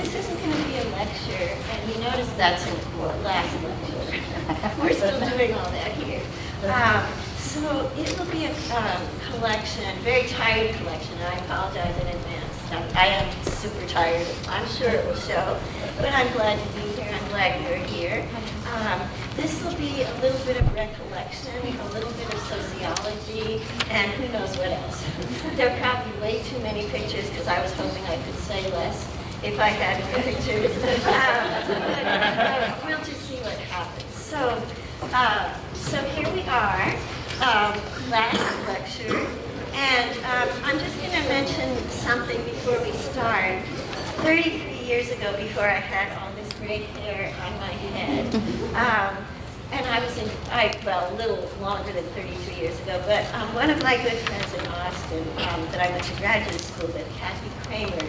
this isn't going to be a lecture, and you notice that's in the last lecture. We're still doing all that here. So it will be a collection, very tired collection, and I apologize in advance. I am super tired. I'm sure it will show, but I'm glad to be here. I'm glad you're here. This will be a little bit of recollection, a little bit of sociology, and who knows what else. There are probably way too many pictures because I was hoping I could say less if I had more pictures. But we'll just see what happens. So here we are, last lecture, and I'm just going to mention something before we start. 33 years ago, before I had all this gray hair on my head, and I was well, a little longer than 33 years ago, but one of my good friends in Austin that I went to graduate school with, Kathy Kramer,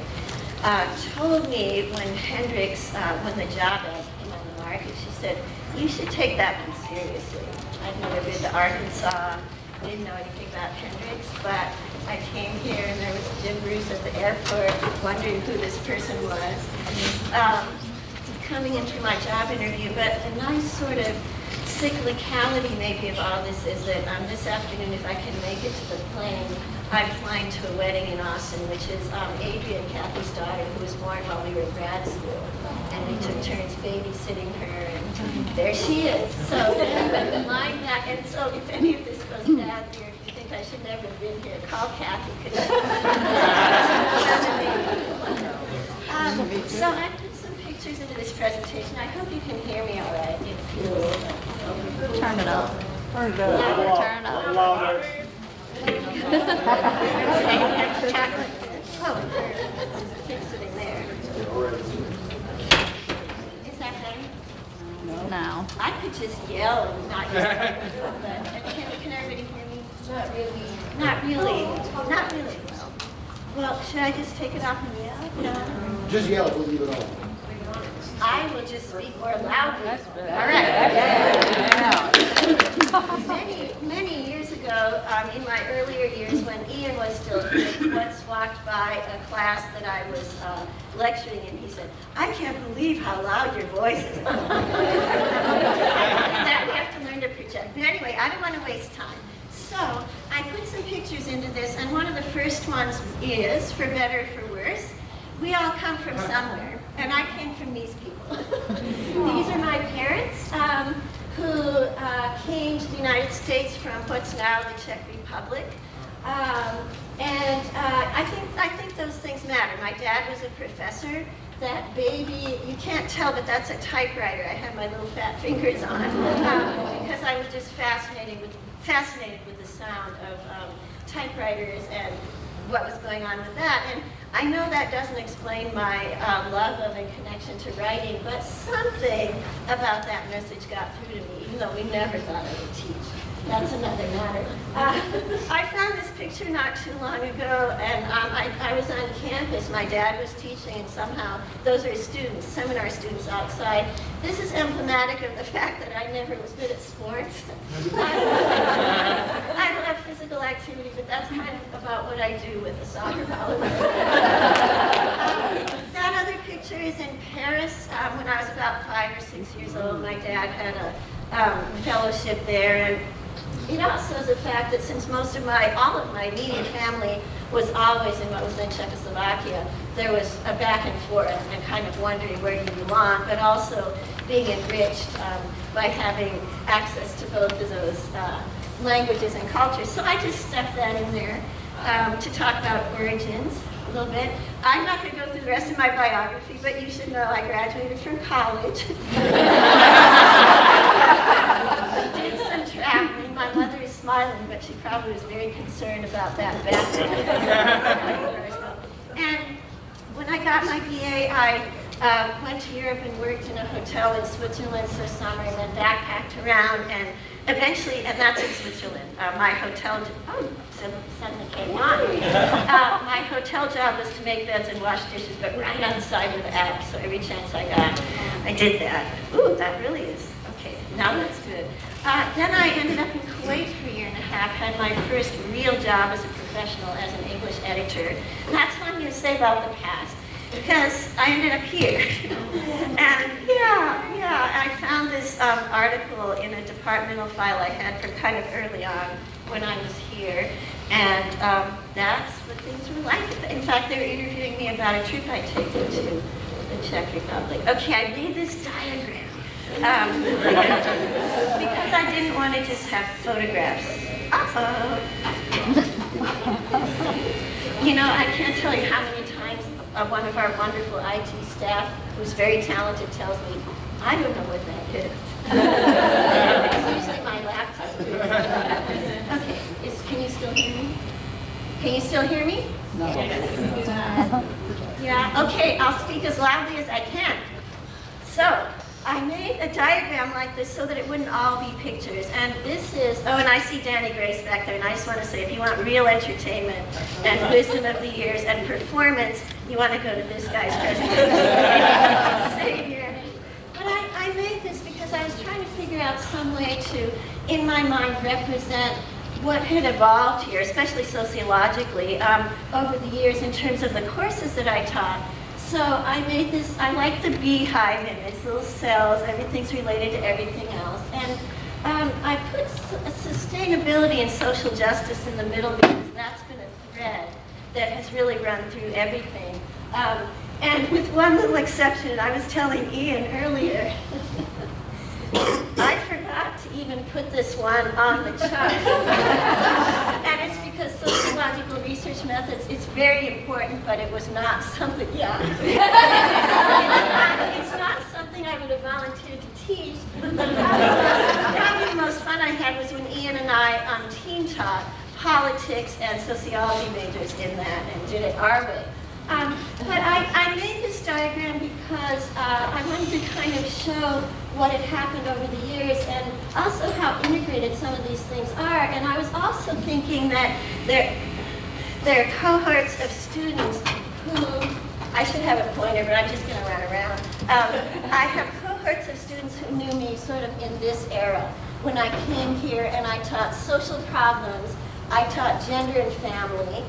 told me when Hendricks, when the job ad came on the market, she said, you should take that one seriously. I'd never been to Arkansas, didn't know anything about Hendricks, but I came here and there was Jim Bruce at the airport wondering who this person was. Coming in for my job interview, but a nice sort of cyclicality maybe of all this is that this afternoon, if I can make it to the plane, I'm flying to a wedding in Austin, which is Adrian, Kathy's daughter, who was born while we were in grad school. And we took turns babysitting her, and there she is. So line that, and so if any of this goes badly, or if you think I should never have been here, call Kathy. So I put some pictures into this presentation. I hope you can hear me all right. Turn it up. Turn it up. Turn it up. Louder. Fix it in there. Is that better? No. I could just yell and not yell. Can everybody hear me? Not really. Not really. Not really well. Well, should I just take it off and yell? No. Just yell, we'll leave it on. I will just speak more loudly. All right. Many years ago, in my earlier years when Ian was still here, he once walked by a class that I was lecturing in. He said, I can't believe how loud your voice is. That we have to learn to project. But anyway, I don't want to waste time. So I put some pictures into this, and one of the first ones is, for better or for worse, we all come from somewhere, and I came from these people. These are my parents who came to the United States from what's now the Czech Republic. I think those things matter. My dad was a professor. That baby, you can't tell, but that's a typewriter. I had my little fat fingers on because I was just fascinated with the sound of typewriters and what was going on with that. And I know that doesn't explain my love of and connection to writing, but something about that message got through to me, even though we never thought I would teach. That's another matter. I found this picture not too long ago, and I was on campus. My dad was teaching, and somehow those are students, seminar students outside. This is emblematic of the fact that I never was good at sports. I love physical activity, but that's kind of about what I do with a soccer ball. That other picture is in Paris. When I was about 5 or 6 years old, my dad had a fellowship there, and it also is the fact that since all of my immediate family was always in what was then Czechoslovakia, there was a back and forth and kind of wondering where you belong, but also being enriched by having access to both of those languages and cultures. So I just stuck that in there to talk about origins a little bit. I'm not going to go through the rest of my biography, but you should know I graduated from college. Did some traveling. My mother is smiling, but she probably was very concerned about that background. And when I got my BA, I went to Europe and worked in a hotel in Switzerland for summer, and then backpacked around, and eventually, and that's in Switzerland, my hotel, suddenly came on. My hotel job was to make beds and wash dishes, but right on the side of the Alps, so every chance I got, I did that. Ooh, that really is, okay, now that's good. Then I ended up in Kuwait for a year and a half, had my first real job as a professional, as an English editor. And that's what I'm going to say about the past. because I ended up here. And yeah, I found this article in a departmental file I had from kind of early on when I was here. And that's what things were like. In fact, they were interviewing me about a trip I'd taken to the Czech Republic. Okay, I made this diagram because I didn't want to just have photographs. You know, I can't tell you how many times one of our wonderful IT staff, who's very talented, tells me, I don't know what that is. It's usually my laptop. Okay, can you still hear me? Can you still hear me? No. Yeah, okay, I'll speak as loudly as I can. So, I made a diagram like this so that it wouldn't all be pictures. And this is, oh, and I see Danny Grace back there, and I just want to say, if you want real entertainment and wisdom of the years and performance, you want to go to this guy's presentation. Sitting here. But I made this because I was trying to figure out some way to, in my mind, represent what had evolved here, especially sociologically, over the years in terms of the courses that I taught. So I made this, I like the beehive in its little cells, everything's related to everything else. And I put sustainability and social justice in the middle because that's been a thread that has really run through everything. And with one little exception, I was telling Ian earlier, I forgot to even put this one on the chart. And it's because sociological research methods, it's very important, but it was not something, it's not something I would have volunteered to teach. Probably the most fun I had was when Ian and I team taught politics and sociology majors in that and did it our way. But I made this diagram because I wanted to kind of show what had happened over the years and also how integrated some of these things are. And I was also thinking that there are cohorts of students who, I should have a pointer, but I'm just going to run around. I have cohorts of students who knew me sort of in this era when I came here and I taught social problems. I taught gender and family.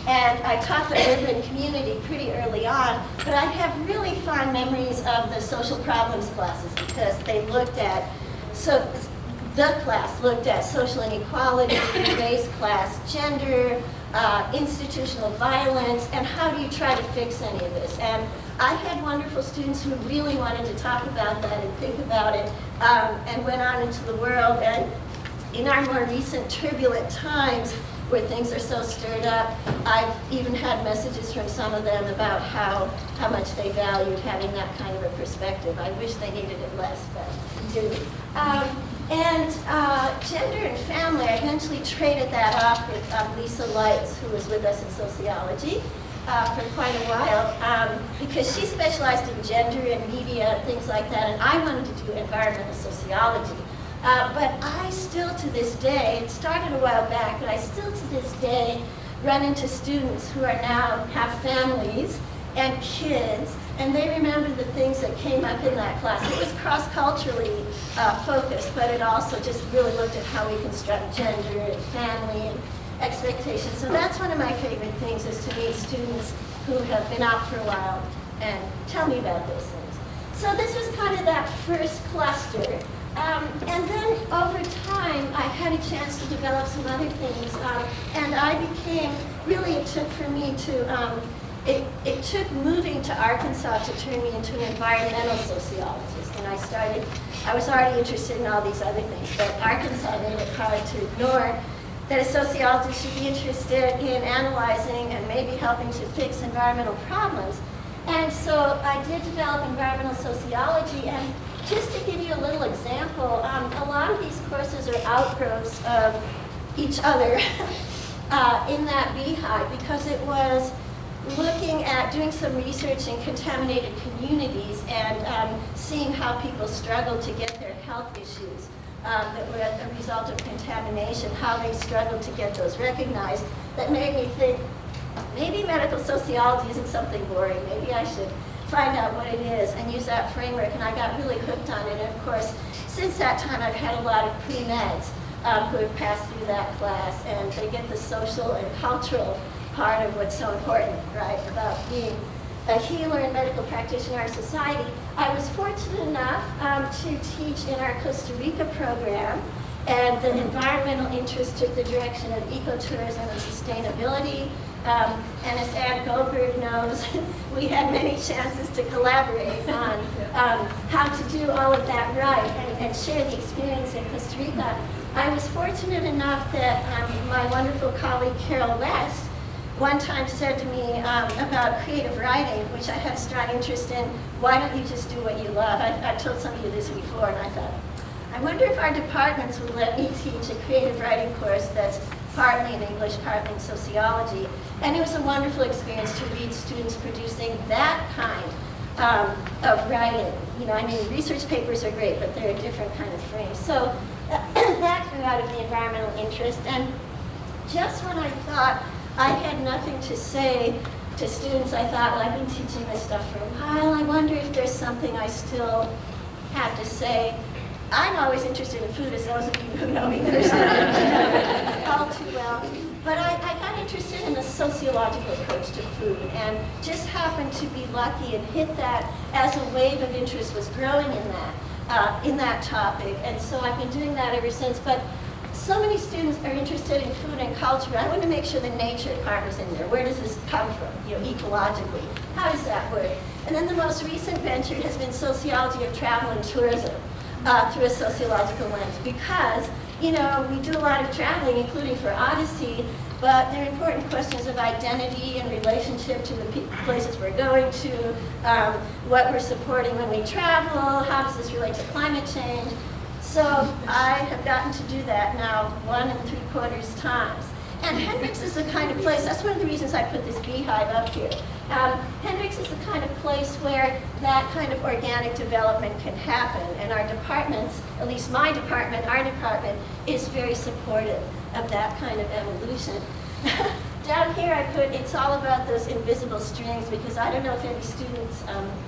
And I taught the urban community pretty early on, but I have really fond memories of the social problems classes because they looked at, the class looked at social inequality, race, class, gender, institutional violence, and how do you try to fix any of this. And I had wonderful students who really wanted to talk about that and think about it, and went on into the world. And in our more recent turbulent times, where things are so stirred up, I've even had messages from some of them about how much they valued having that kind of a perspective. I wish they needed it less, but do. Gender and family, I eventually traded that off with Lisa Lights, who was with us in sociology for quite a while, because she specialized in gender and media and things like that, and I wanted to do environmental sociology. But I still to this day, it started a while back, but I still to this day run into students who are now have families and kids, and they remember the things that came up in that class. It was cross-culturally focused, but it also just really looked at how we construct gender and family and expectations. So that's one of my favorite things, is to meet students who have been out for a while and tell me about those things. So this was kind of that first cluster. And then over time, I had a chance to develop some other things, and I became, really it took for me to, it took moving to Arkansas to turn me into an environmental sociologist, and I was already interested in all these other things, but Arkansas made it hard to ignore that a sociologist should be interested in analyzing and maybe helping to fix environmental problems. And so I did develop environmental sociology, and just to give you a little example, a lot of these courses are outgrowths of each other in that beehive, because it was looking at doing some research in contaminated communities and seeing how people struggled to get their health issues that were a result of contamination, how they struggled to get those recognized. That made me think, maybe medical sociology isn't something boring. Maybe I should find out what it is and use that framework, and I got really hooked on it. And of course, since that time, I've had a lot of pre-meds who have passed through that class, and they get the social and cultural part of what's so important, right, about being a healer and medical practitioner in our society, I was fortunate enough to teach in our Costa Rica program, and the environmental interest took the direction of ecotourism and sustainability. And as Ann Goldberg knows, we had many chances to collaborate on how to do all of that right and share the experience in Costa Rica. I was fortunate enough that my wonderful colleague Carol West one time said to me about creative writing, which I had a strong interest in, why don't you just do what you love? I've told some of you this before, and I thought, I wonder if our departments would let me teach a creative writing course that's partly in English, partly in sociology. And it was a wonderful experience to read students producing that kind of writing. You know, I mean, research papers are great, but they're a different kind of frame. So that grew out of the environmental interest. And just when I thought I had nothing to say to students, I thought, well, I've been teaching this stuff for a while. I wonder if there's something I still have to say. I'm always interested in food, as those of you who know me personally all too well. But I got interested in the sociological approach to food, and just happened to be lucky and hit that as a wave of interest was growing in that topic. And so I've been doing that ever since. But so many students are interested in food and culture. I want to make sure the nature part was in there. Where does this come from, you know, ecologically? How does that work? And then the most recent venture has been sociology of travel and tourism. Through a sociological lens, because, you know, we do a lot of traveling, including for Odyssey, but there are important questions of identity and relationship to the places we're going to, what we're supporting when we travel, how does this relate to climate change. So I have gotten to do that now 1 3/4 times. And Hendrix is the kind of place, that's one of the reasons I put this beehive up here. Hendrix is the kind of place where that kind of organic development can happen. And our departments, at least my department, our department, is very supportive of that kind of evolution. Down here I put, it's all about those invisible strings, because I don't know if any students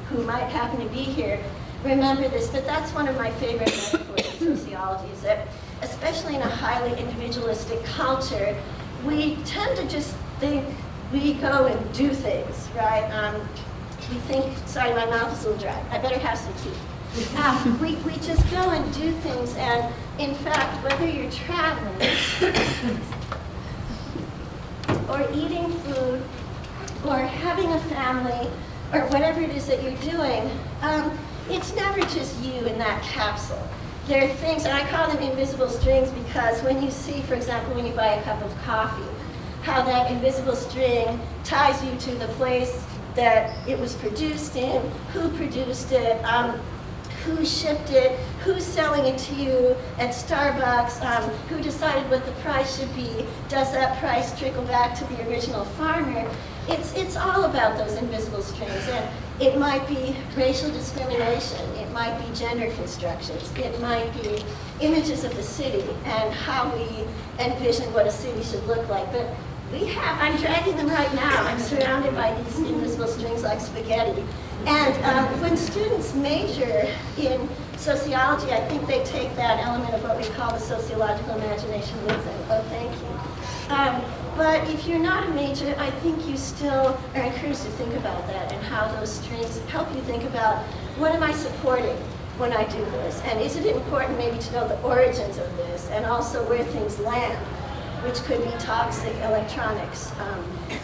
who might happen to be here remember this, but that's one of my favorite metaphors in sociology, is that especially in a highly individualistic culture, we tend to just think we go and do things, right? We think, sorry, my mouth is a little dry. I better have some tea. We just go and do things, and in fact, whether you're traveling or eating food or having a family or whatever it is that you're doing, it's never just you in that capsule. There are things, and I call them invisible strings, because when you see, for example, when you buy a cup of coffee, how that invisible string ties you to the place that it was produced in, who produced it, who shipped it, who's selling it to you at Starbucks, who decided what the price should be, does that price trickle back to the original farmer? It's all about those invisible strings, and it might be racial discrimination, it might be gender constructions, it might be images of the city and how we envision what a city should look like. But I'm dragging them right now. I'm surrounded by these invisible strings like spaghetti. And when students major in sociology, I think they take that element of what we call the sociological imagination with them. Oh, thank you. But if you're not a major, I think you still are encouraged to think about that and how those strings help you think about, what am I supporting when I do this? And is it important maybe to know the origins of this, and also where things land, which could be toxic electronics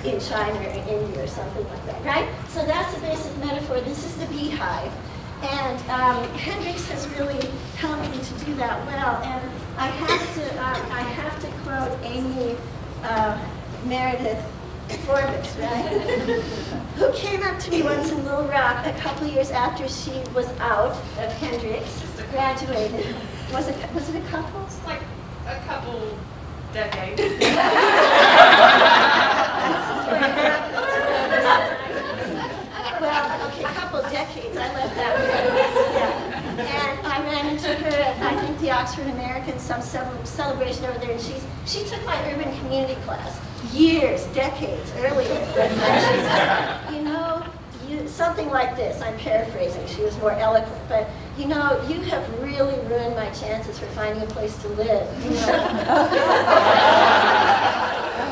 in China or in India or something like that, right? So that's the basic metaphor. This is the beehive. And Hendrix has really helped me to do that well. And I have to quote Amy Meredith Forbes, right? Who came up to me once in Little Rock a couple years after she was out of Hendrix, graduated. Was it a couple? Like a couple decades. Well, okay, a couple decades. I left that one. Yeah. And I ran into her at, I think, the Oxford American, some celebration over there, and she took my urban community class years, decades earlier. And she said, you know, something like this. I'm paraphrasing. She was more eloquent, but you know, you have really ruined my chances for finding a place to live. You know?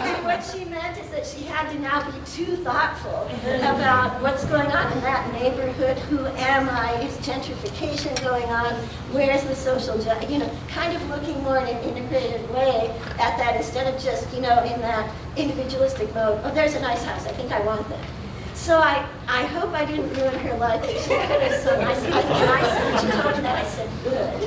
And what what she meant is that she had to now be too thoughtful about what's going on in that neighborhood. Who am I? Is gentrification going on? Where's the social justice? You know, kind of looking more in an integrated way at that instead of just, you know, in that individualistic mode. Oh, there's a nice house. I think I want that. So I hope I didn't ruin her life. She could have so nice. And she told me that. I said, good.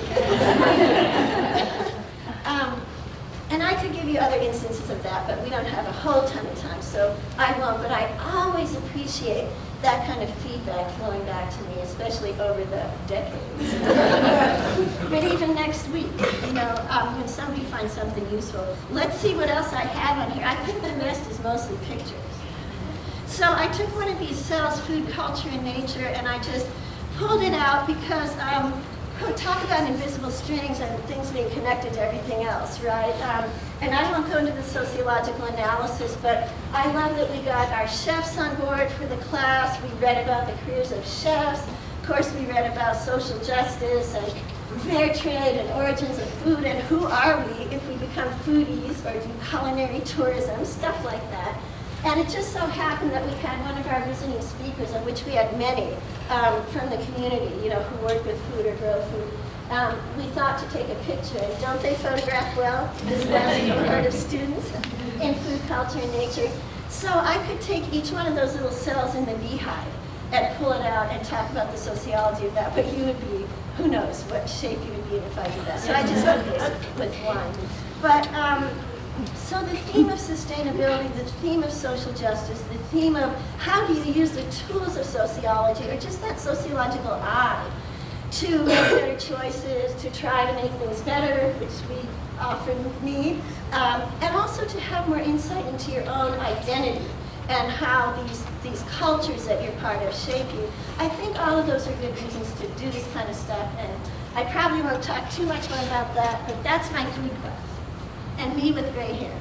And I could give you other instances of that, but we don't have a whole ton of time, so I won't. But I always appreciate that kind of feedback flowing back to me, especially over the decades. But even next week, you know, when somebody finds something useful, let's see what else I have on here. I think the rest is mostly pictures. So I took one of these cells, food, culture, and nature, and I just pulled it out because talk about invisible strings and things being connected to everything else, right? And I won't go into the sociological analysis, but I love that we got our chefs on board for the class. We read about the careers of chefs. Of course, we read about social justice and fair trade and origins of food and who are we if we become foodies or do culinary tourism, stuff like that. And it just so happened that we had one of our visiting speakers, of which we had many from the community, you know, who work with food or grow food. We thought to take a picture, and don't they photograph well? This last cohort of students in food, culture, and nature. So I could take each one of those little cells in the beehive and pull it out and talk about the sociology of that. But you would be, who knows what shape you would be in if I did that. So I just did this with one. But so the theme of sustainability, the theme of social justice, the theme of how do you use the tools of sociology, or just that sociological eye, to make better choices, to try to make things better, which we often need, and also to have more insight into your own identity and how these cultures that you're part of shape you. I think all of those are good reasons to do this kind of stuff, and I probably won't talk too much more about that, but that's my food class. And me with gray hair.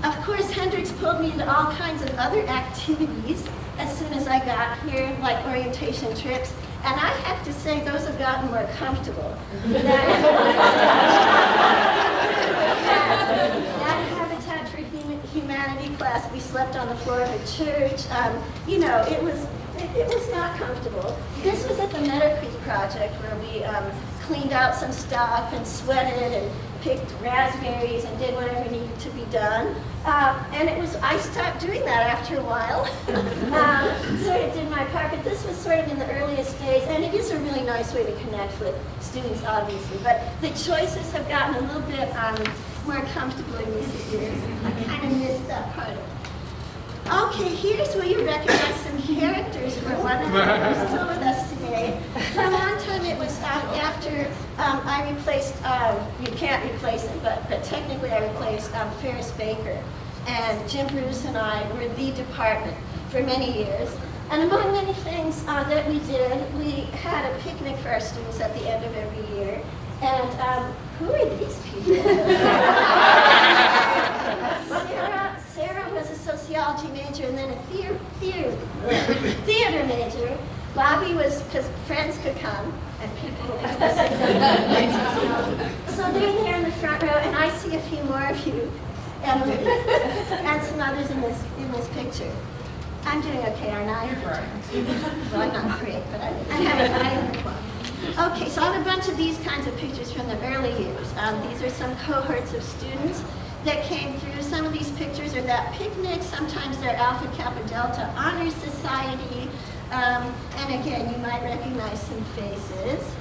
Of course, Hendrix pulled me into all kinds of other activities as soon as I got here, like orientation trips. And I have to say, those have gotten more comfortable. That Habitat for Humanity class, we slept on the floor of a church. You know, it was not comfortable. This was at the Meadow Creek Project, where we cleaned out some stuff and sweated and picked raspberries and did whatever needed to be done. And I stopped doing that after a while. Sort of did my part, but this was sort of in the earliest days, and it is a really nice way to connect with students, obviously. But the choices have gotten a little bit more comfortable in recent years. I kind of missed that part of it. Okay, here's where you recognize some characters for one of them who's still with us today. For a long time it was after I replaced, you can't replace him, but technically I replaced Ferris Baker. And Jim Bruce and I were the department for many years. And among many things that we did, we had a picnic for our students at the end of every year. And who are these people? Sarah was a sociology major and then a theater major. Bobby was, because friends could come and people would So they're there in the front row, and I see a few more of you, Emily, and some others in this picture. I'm doing okay, aren't I? Well, I'm not great, but I'm having fun. Okay, so I have a bunch of these kinds of pictures from the early years. These are some cohorts of students that came through. Some of these pictures are that picnic, sometimes they're Alpha Kappa Delta Honor Society, and again, you might recognize some faces.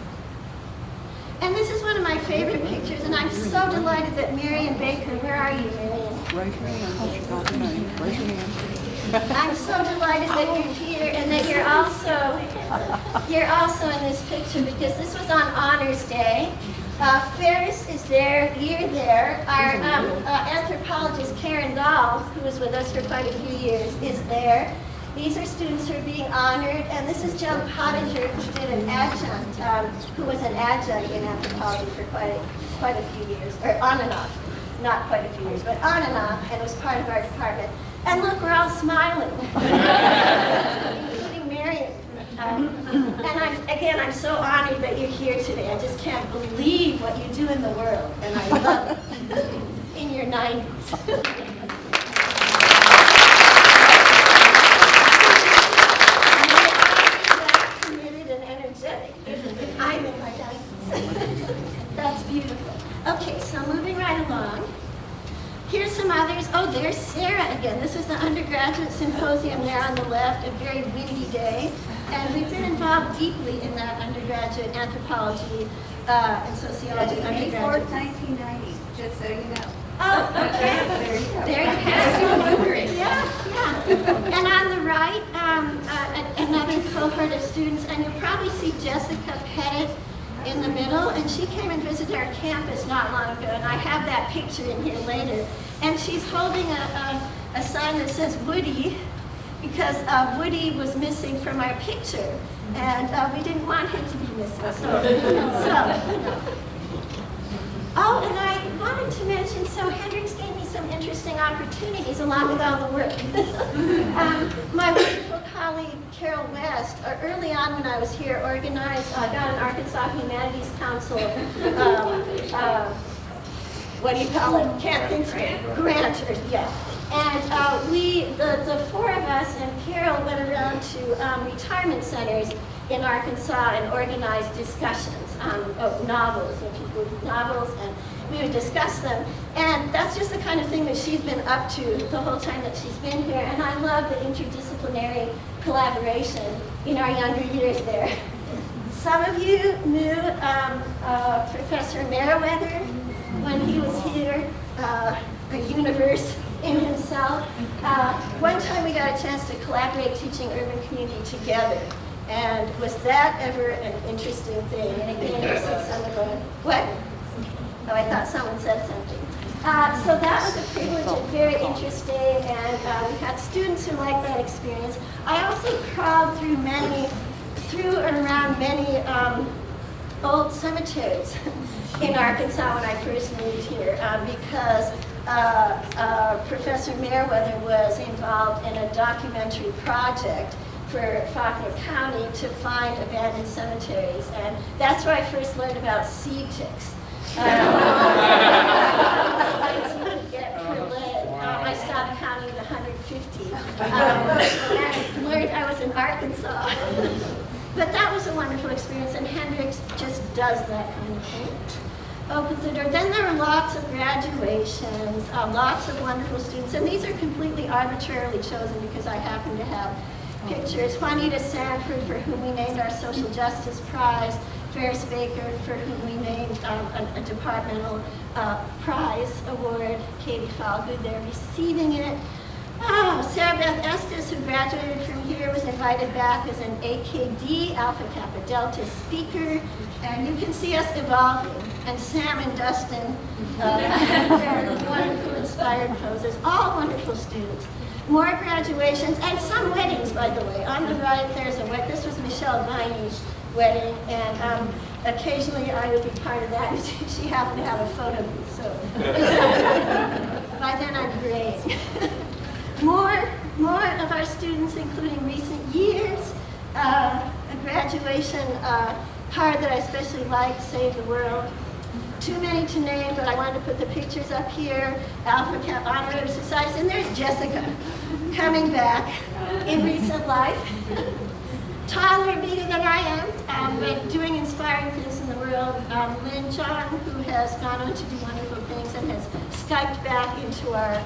And this is one of my favorite pictures, and I'm so delighted that Marion Baker, where are you, Marion? Raise your hand. Raise your hand. I'm so delighted that you're here and that you're also in this picture, because this was on Honors Day. Ferris is there, you're there. Our anthropologist Karen Dahl, who was with us for quite a few years, is there. These are students who are being honored, and this is Joan Pottinger, who did an adjunct, who was an adjunct in anthropology for quite a few years, or on and off, not quite a few years, but on and off, and was part of our department. And look, we're all smiling, including Marion. And I'm so honored that you're here today. I just can't believe what you do in the world, and I love it in your 90s. again. This is the undergraduate symposium there on the left, a very windy day. And we've been involved deeply in that undergraduate anthropology and sociology May 4th, undergraduate. 1990, just so you know. Oh, okay. There you have it. Yeah, yeah. And on the right, another cohort of students, and you'll probably see Jessica Pettit in the middle, and she came and visited our campus not long ago, and I have that picture in here later. And she's holding a sign that says Woody, because Woody was missing from our picture, and we didn't want him to be missing. Oh, and I wanted to mention, so Hendrix gave me some interesting opportunities along with all the work. My wonderful colleague, Carol West, early on when I was here, organized, got an Arkansas Humanities Council, what do you call it? Can't think of grant, yeah. And the four of us and Carol went around to retirement centers in Arkansas and organized discussions on novels, people with novels, and we would discuss them. And that's just the kind of thing that she's been up to the whole time that she's been here. And I love the interdisciplinary collaboration in our younger years there. Some of you knew Professor Meriwether when he was here, a universe in himself. One time we got a chance to collaborate teaching urban community together. And was that ever an interesting thing? And again, you see some of the, what? Oh, I thought someone said something. So that was a privilege and very interesting, and we had students who liked that experience. I also crawled through and around many old cemeteries in Arkansas when I first moved here, because Professor Meriwether was involved in a documentary project for Faulkner County to find abandoned cemeteries, and that's where I first learned about seed ticks. I didn't get per lead. I stopped counting at 150, and learned I was in Arkansas. But that was a wonderful experience, and Hendrix just does that kind of thing. Opens the door. Then there were lots of graduations, lots of wonderful students, and these are completely arbitrarily chosen because I happen to have pictures. Juanita Sanford, for whom we named our Social Justice Prize. Ferris Baker, for whom we named a departmental prize award. Katie Falgood there receiving it. Oh, Sarah Beth Estes, who graduated from here, was invited back as an AKD, Alpha Kappa Delta speaker. And you can see us evolving. And Sam and Dustin, they're wonderful, inspired posers, all wonderful students. More graduations, and some weddings, by the way. On the right, there's a wedding. This was Michelle Viney's wedding, and occasionally I would be part of that. She happened to have a photo booth, so by then I'm great. More of our students, including recent years, a graduation card that I especially liked, Save the World. Too many to name, but I wanted to put the pictures up here. Alpha Kappa Honorary Societies, and there's Jessica coming back in recent life. Taller, bigger than I am, but doing inspiring things in the world. Lynn John, who has gone on to do wonderful things and has Skyped back into our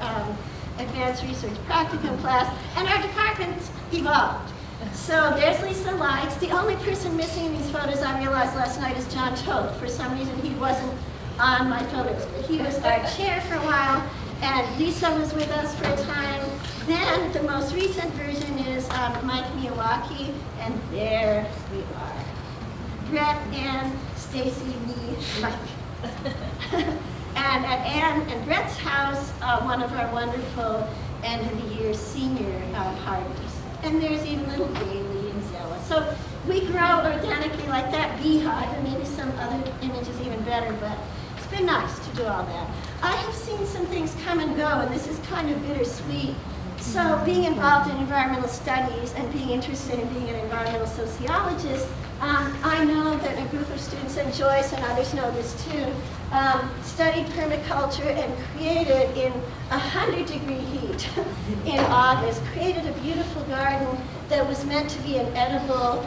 advanced research practicum class, and our department's evolved. So there's Lisa Likes. The only person missing in these photos, I realized last night, is John Toth. For some reason, he wasn't on my photos, but he was our chair for a while, and Lisa was with us for a time. Then the most recent version is Mike Miyawaki, and there we are. Brett, Ann, Stacy, me, Mike. And at Ann and Brett's house, one of our wonderful end-of-the-year senior parties. And there's even little Bailey and Stella. So we grow organically like that beehive, and maybe some other images even better, but it's been nice to do all that. I have seen some things come and go, and this is kind of bittersweet. So being involved in environmental studies and being interested in being an environmental sociologist, I know that a group of students, and Joyce and others know this too, studied permaculture and created in 100-degree heat in August, created a beautiful garden that was meant to be an edible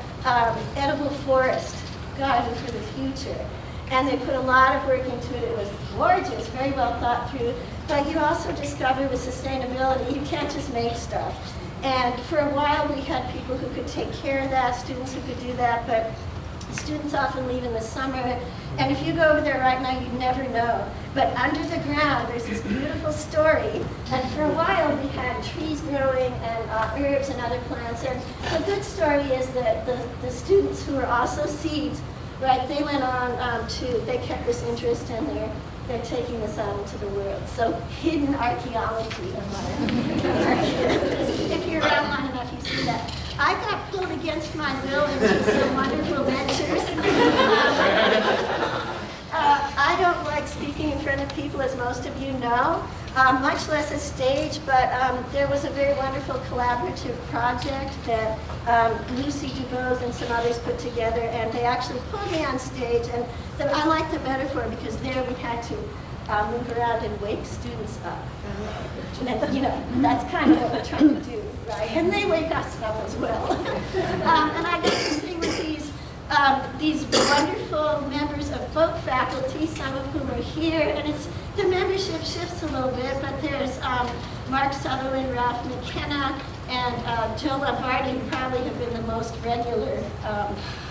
forest garden for the future. And they put a lot of work into it. It was gorgeous, very well thought through. but you also discover with sustainability, you can't just make stuff. And for a while, we had people who could take care of that, students who could do that, but students often leave in the summer, and if you go over there right now, you'd never know. But under the ground, there's this beautiful story, and for a while, we had trees growing and herbs and other plants, and the good story is that the students who were also seeds, right, they went on they kept this interest, and they're taking this out into the world. So hidden archaeology of our if you're around long enough, you see that. I got pulled against my will into some wonderful ventures. I don't like speaking in front of people, as most of you know, much less a stage, but there was a very wonderful collaborative project that Lucy Dubose and some others put together, and they actually pulled me on stage, and I like the metaphor because there we had to move around and wake students up. And, you know, that's kind of what we're trying to do, right? And they wake us up as well. And I got to sing with these wonderful members of folk faculty, some of whom are here, and the membership shifts a little bit, but there's Mark Sutherland, Ralph McKenna, and Joe Lombardi, who probably have been the most regular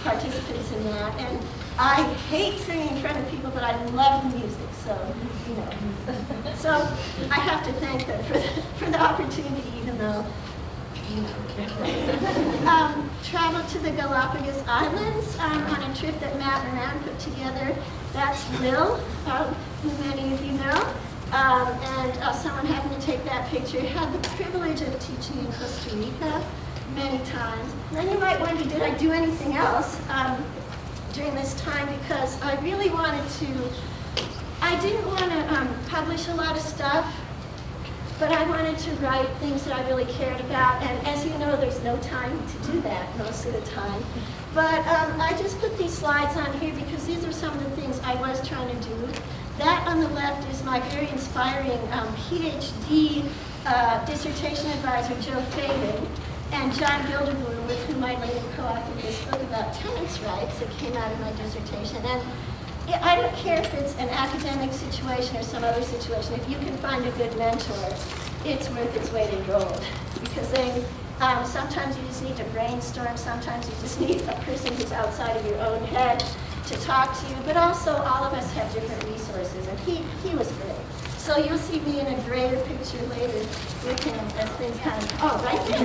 participants in that. And I hate singing in front of people, but I love the music, so, you know. So I have to thank them for the opportunity, even though, you know. Traveled to the Galapagos Islands on a trip that Matt Moran put together. That's Will, who many of you know. And someone happened to take that picture. Had the privilege of teaching in Costa Rica many times. Then you might wonder, did I do anything else during this time? Because I really wanted to, I didn't want to publish a lot of stuff, but I wanted to write things that I really cared about. And as you know, there's no time to do that most of the time. But I just put these slides on here because these are some of the things I was trying to do. That on the left is my very inspiring PhD dissertation advisor, Joe Fagan, and John Gilderblum, with whom I later co-authored this book about tenants' rights that came out of my dissertation. And I don't care if it's an academic situation or some other situation. If you can find a good mentor, it's worth its weight in gold. Because sometimes you just need to brainstorm, sometimes you just need a person who's outside of your own head to talk to you, but also all of us have different resources, and he was great. So you'll see me in a greater picture later with him as things kind of, oh, right there.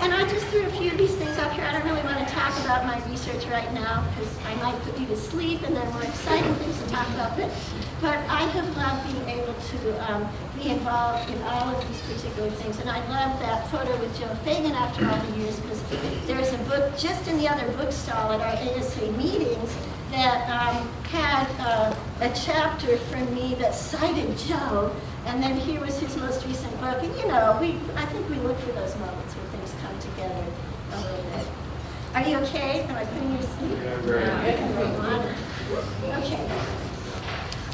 And I just threw a few of these things up here. I don't really want to talk about my research right now because I might put you to sleep and there are more exciting things to talk about. But I have loved being able to be involved in all of these particular things. And I love that photo with Joe Fagan after all the years because there's a book just in the other bookstall at our ASA meetings that had a chapter from me that cited Joe. And then here was his most recent book. And you know, I think we look for those moments where things come together a little bit. Are you okay? Am I putting you to sleep? Okay.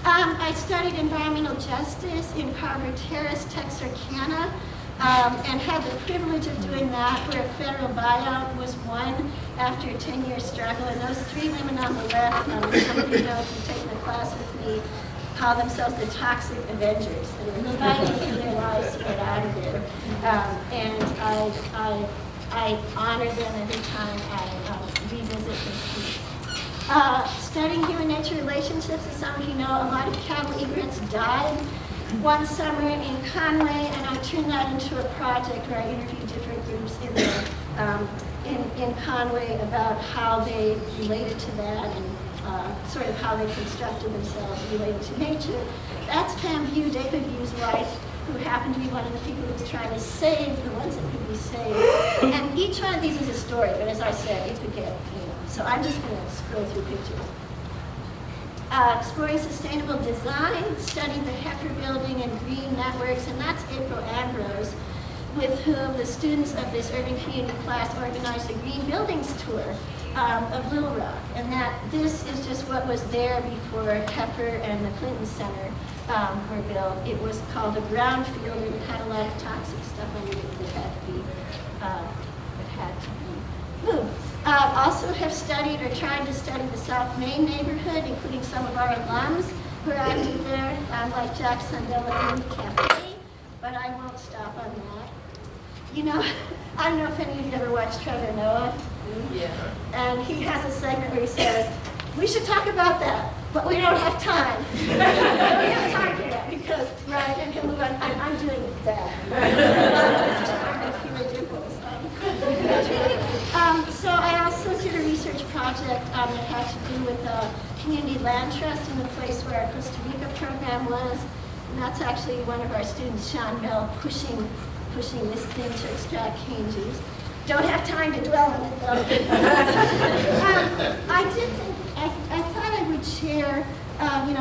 I studied environmental justice in Carver Terrace, Texarkana, and had the privilege of doing that where a federal buyout was won after a 10-year struggle. And those three women on the left, some of you know if you've taken a class with me, call themselves the Toxic Avengers. They were fighting for their lives to get out of it. And I honor them every time I revisit this piece. Studying human nature relationships, as some of you know, a lot of cattle egrets died one summer in Conway, and I turned that into a project where I interviewed different groups in Conway about how they related to that and sort of how they constructed themselves related to nature. That's Pam View, David View's wife, who happened to be one of the people who was trying to save the ones that could be saved. And each one of these is a story, but as I said, it could get, so I'm just going to scroll through pictures. Exploring sustainable design, studied the Heifer Building and green networks, and that's April Ambrose, with whom the students of this urban community class organized a green buildings tour of Little Rock. And that this is just what was there before Heifer and the Clinton Center were built. It was called a brownfield, and it had a lot of toxic stuff under it that had to be moved. Also have studied or tried to study the South Main neighborhood, including some of our alums. We're active there, like Jack Sandella in Capek, but I won't stop on that. You know, I don't know if any of you ever watched Trevor Noah. Yeah. And he has a segment where he says, we should talk about that, but we don't have time. We have time for that because, right, and he'll move on. I'm doing that. So I also did a research project that had to do with community land trust in the place where our Costa Rica program was. And that's actually one of our students, Sean Bell, pushing this thing to extract cane juice. Don't have time to dwell on it though. I thought I would share,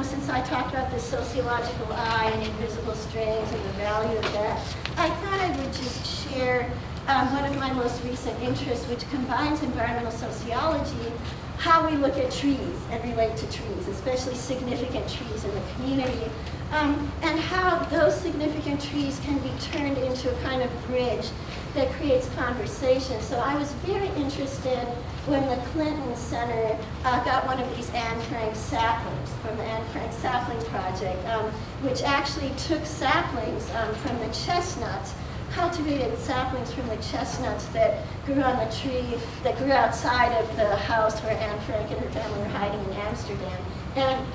since I talked about the sociological eye and invisible strings and the value of that, I thought I would just share one of my most recent interests, which combines environmental sociology, how we look at trees and relate to trees, especially significant trees in the community, and how those significant trees can be turned into a kind of bridge that creates conversation. So I was very interested when the Clinton Center got one of these Anne Frank saplings from the Anne Frank Sapling Project, which actually took saplings from the chestnuts, cultivated saplings from the chestnuts that grew on the tree, that grew outside of the house where Anne Frank and her family were hiding in Amsterdam. And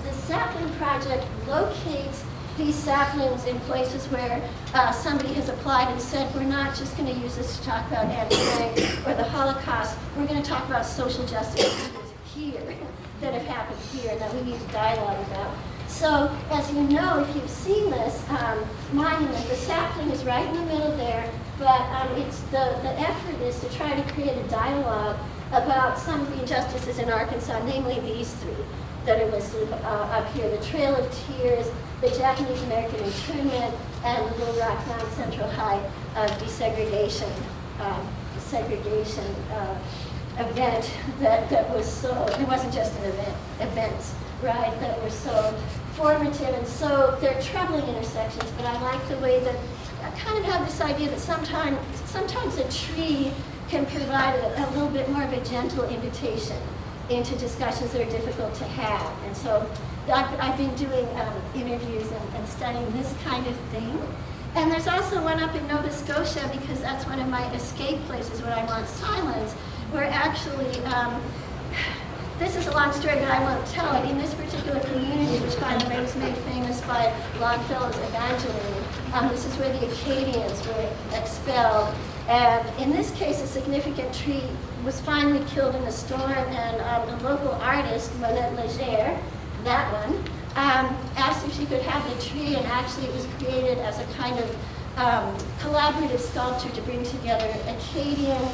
the Sapling Project locates these saplings in places where somebody has applied and said, we're not just going to use this to talk about Anne Frank or the Holocaust, we're going to talk about social justice issues here that have happened here and that we need to dialogue about. So, as you know, if you've seen this monument, the sapling is right in the middle there, but it's the effort is to try to create a dialogue about some of the injustices in Arkansas, namely these three that are listed up here: the Trail of Tears, the Japanese American internment, and the Little Rock Mound Central High desegregation event that was so, it wasn't just an event, events, right, that were so formative, and so they're troubling intersections, but I like the way that I kind of have this idea that sometimes a tree can provide a little bit more of a gentle invitation into discussions that are difficult to have. And so I've been doing interviews and studying this kind of thing. And there's also one up in Nova Scotia, because that's one of my escape places where I want silence, where actually, this is a long story, but I won't tell it. In this particular community, which by the way was made famous by Longfellow's Evangeline, this is where the Acadians were expelled. And in this case, a significant tree was finally killed in a storm, and the local artist, Monette Legere, that one, asked if she could have the tree, and actually it was created as a kind of collaborative sculpture to bring together Acadian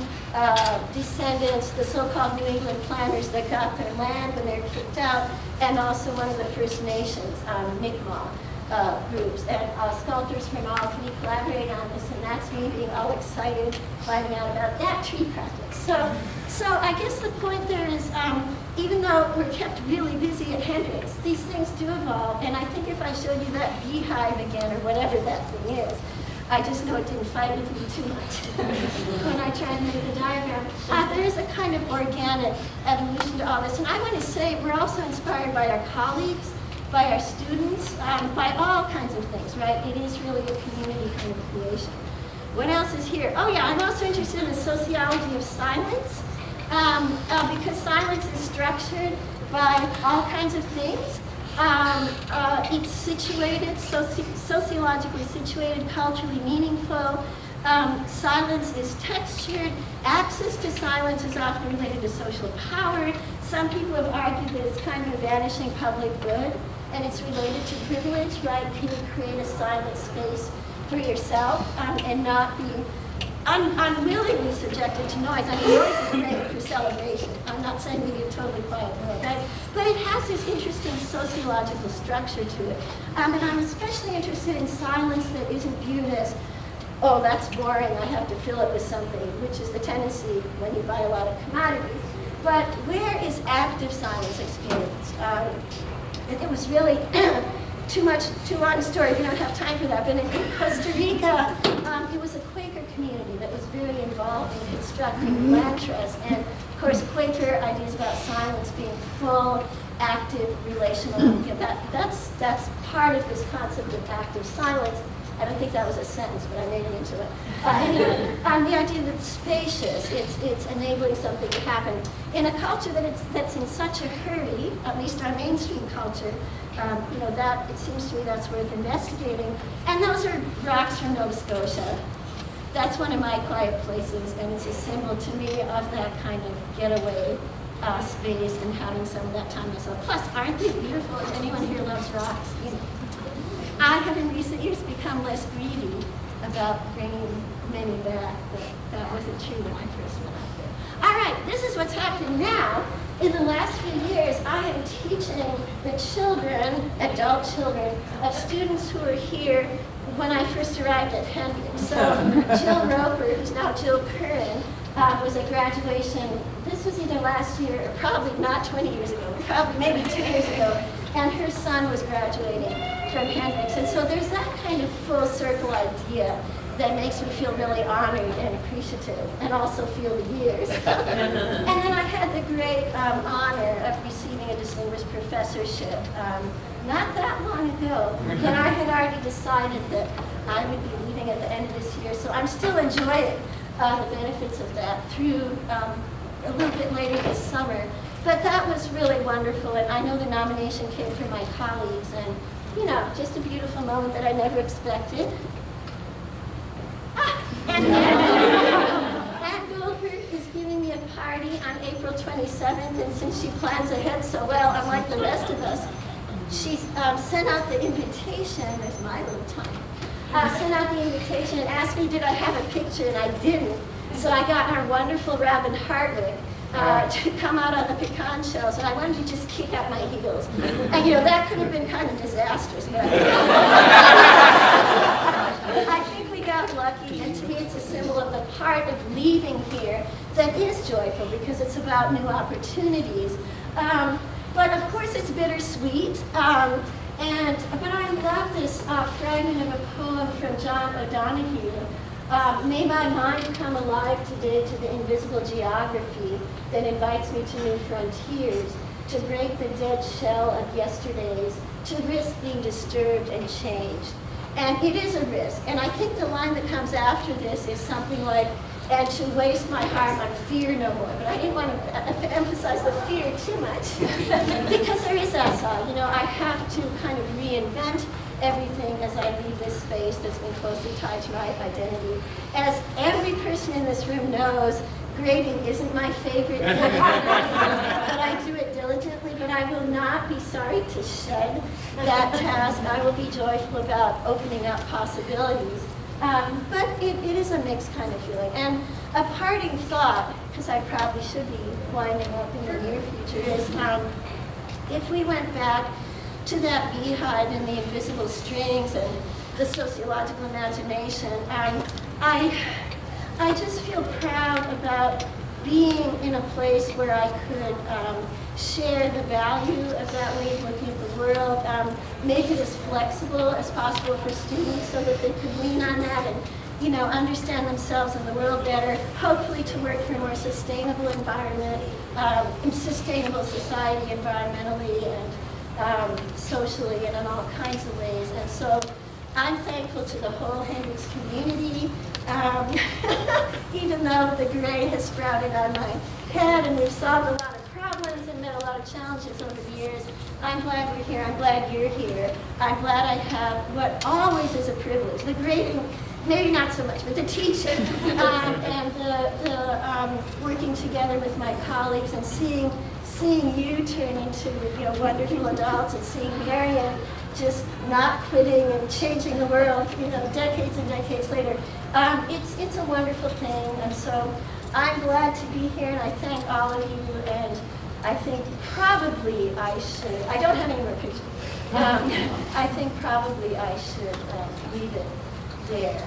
descendants, the so-called New England planters that got their land when they were kicked out, and also one of the First Nations, Mi'kmaq groups. And sculptors from all three collaborated on this, and that's me being all excited finding out about that tree project. So I guess the point there is, even though we're kept really busy at Hendrix, these things do evolve, and I think if I showed you that beehive again, or whatever that thing is, I just know it didn't fight with me too much when I tried to make the diagram. There is a kind of organic evolution to all this, and I want to say we're also inspired by our colleagues, by our students, by all kinds of things, right? It is really a community kind of creation. What else is here? Oh yeah, I'm also interested in the sociology of silence, because silence is structured by all kinds of things. It's situated, sociologically situated, culturally meaningful. Silence is textured. Access to silence is often related to social power. Some people have argued that it's kind of a vanishing public good, and it's related to privilege, right? Can you create a silent space for yourself and not be unwillingly subjected to noise? I mean, noise is great for celebration. I'm not saying we need a totally quiet world, right? But it has this interesting sociological structure to it. And I'm especially interested in silence that isn't viewed as, oh, that's boring, I have to fill it with something, which is the tendency when you buy a lot of commodities. But where is active silence experienced? It was really too long a story, we don't have time for that, but in Costa Rica, it was a Quaker community that was very involved in constructing land trust, and of course Quaker ideas about silence being full active relational, that's part of this concept of active silence. I don't think that was a sentence, but I made it into it. Anyway, the idea that it's spacious, it's enabling something to happen in a culture that's in such a hurry, at least our mainstream culture. That it seems to me that's worth investigating. And those are rocks from Nova Scotia. That's one of my quiet places, and it's a symbol to me of that kind of getaway space and having some of that time myself. Plus, aren't they beautiful? If anyone here loves rocks, I have in recent years become less greedy about bringing many back, but that wasn't true when I first went out there. All right, this is what's happening now. In the last few years, I am teaching the children, adult children, of students who were here when I first arrived at Hendrick. So Jill Roper, who's now Jill Curran, was a graduation, this was either last year or probably not 20 years ago, probably maybe 2 years ago, and her son was graduating from Hendricks. And so there's that kind of full circle idea that makes me feel really honored and appreciative, and also feel the years. And then I had the great honor of receiving a distinguished professorship not that long ago, but I had already decided that I would be leaving at the end of this year, so I'm still enjoying the benefits of that through a little bit later this summer. But that was really wonderful, and I know the nomination came from my colleagues, and just a beautiful moment that I never expected. And Ann Goldberg is giving me a party on April 27th, and since she plans ahead so well, unlike the rest of us, she's sent out the invitation. There's my little time. Sent out the invitation and asked me did I have a picture, and I didn't. So I got our wonderful Robin Hartwick to come out on the pecan shells, and I wanted to just kick out my heels. And that could have been kind of disastrous, but I think we got lucky, and to me it's a symbol of the part of leaving here that is joyful, because it's about new opportunities. But of course it's bittersweet. But I love this fragment of a poem from John O'Donohue. May my mind come alive today to the invisible geography that invites me to new frontiers, to break the dead shell of yesterdays, to risk being disturbed and changed. And it is a risk. And I think the line that comes after this is something like, and to waste my heart on fear no more. But I didn't want to emphasize the fear too much, because there is that side. I have to kind of reinvent everything as I leave this space that's been closely tied to my identity. As every person in this room knows, grading isn't my favorite thing, but I do it diligently, but I will not be sorry to shed that task. I will be joyful about opening up possibilities. But it is a mixed kind of feeling. And a parting thought, because I probably should be winding up in the near future, is if we went back to that beehive and the invisible strings and the sociological imagination, I just feel proud about being in a place where I could share the value of that way of looking at the world, make it as flexible as possible for students so that they could lean on that and understand themselves and the world better, hopefully to work for a more sustainable environment, sustainable society environmentally and socially and in all kinds of ways. And so I'm thankful to the whole Hendricks community, even though the gray has sprouted on my head and we've solved a lot of problems and met a lot of challenges over the years. I'm glad we're here. I'm glad you're here. I'm glad I have what always is a privilege, the grading, maybe not so much, but the teaching and the working together with my colleagues and seeing you turn into wonderful adults, and seeing Marion just not quitting and changing the world, decades and decades later. It's a wonderful thing, and so I'm glad to be here, and I thank all of you, and I think probably I should, I don't have any more pictures, I think probably I should leave it there.